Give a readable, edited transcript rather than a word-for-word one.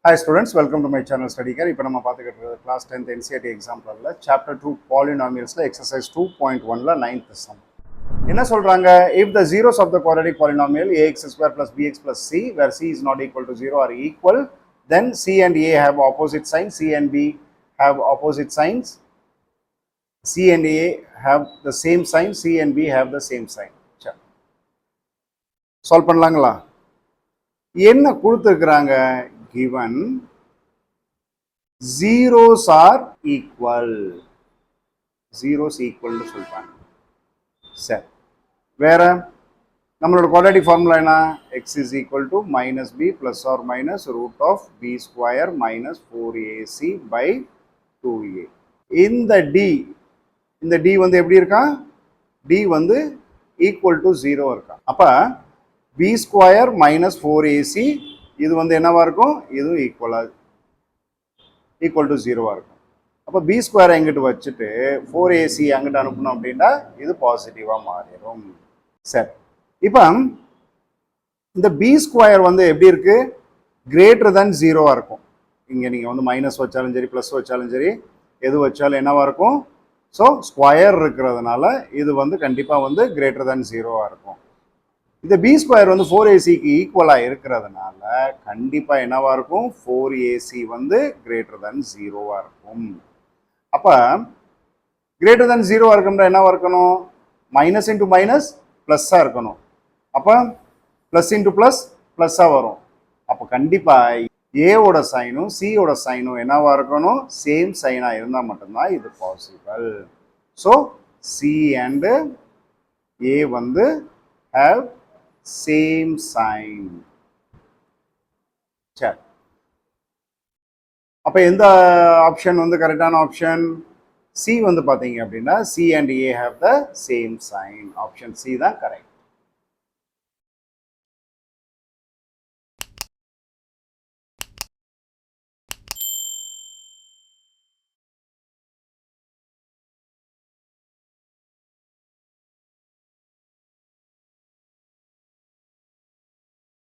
Hi students, welcome to my channel Study Care. இப்போ நம்ம பார்த்துக்கிட்டு class 10th NCERT எக்ஸாம்பிள்ல chapter 2 polynomialsல exercise 2.1ல 9th sum. என்ன சொல்றாங்க? If the zeros of the quadratic polynomial ax square plus bx plus c where c is not equal to 0 are equal, then c and a have opposite signs, c and b have opposite signs, c and a have the same sign, c and b have the same sign. சரி, solve பண்ணலாங்களா? என்ன கொடுத்துருக்குறாங்க? Given zeros are equal, zeros equal னு சொல்றாங்க. சரி, வேற நம்மளோட quadratic formula என்ன? X is equal to minus b plus or minus root of b square minus 4ac by 2a. இந்த d வந்து எப்படி இருக்கா? d வந்து equal to 0 இருக்கா? அப்ப b square minus 4ac இது வந்து என்னவா இருக்கும்? இது ஈக்குவல் டு 0வா இருக்கும். அப்போ பி ஸ்கொயர் எங்கிட்டு வச்சுட்டு 4ac அங்கிட்டு அனுப்பணும் அப்படின்னா இது பாசிட்டிவா மாறிடும். சரி, இப்போ இந்த பி ஸ்கொயர் வந்து எப்படி இருக்கு? கிரேட்டர் தென் 0வா இருக்கும். இங்க நீங்க வந்து மைனஸ் வச்சாலும் சரி பிளஸ் வச்சாலும் சரி எது வச்சாலும் என்னவா இருக்கும்? ஸோ ஸ்கொயர் இருக்கிறதுனால இது வந்து கண்டிப்பா வந்து கிரேட்டர் தென் 0வா இருக்கும். இந்த பி ஸ்கொயர் வந்து 4ac-க்கு ஈக்குவலாக இருக்கிறதுனால கண்டிப்பாக என்னவா இருக்கும்? 4ac வந்து கிரேட்டர் தென் 0வா இருக்கும். அப்போ கிரேட்டர் தென் 0வா இருக்கணும்னா என்னவா இருக்கணும்? மைனஸ் இன்ட்டு மைனஸ் ப்ளஸ்ஸாக இருக்கணும். அப்போ ப்ளஸ் இன்ட்டு ப்ளஸ் ப்ளஸ்ஸாக வரும். அப்போ கண்டிப்பாக ஏவோட சைனும் சியோட சைனும் என்னவா இருக்கணும்? சேம் சைனாக இருந்தால் மட்டும்தான் இது பாசிபிள். ஸோ சி அண்டு ஏ வந்து have same sign. சரி, அப்ப எந்த ஆப்ஷன் வந்து கரெக்டான ஆப்ஷன்? சி வந்து பாத்தீங்க அப்படின்னா C and A have the same sign. Option C தான் கரெக்ட்.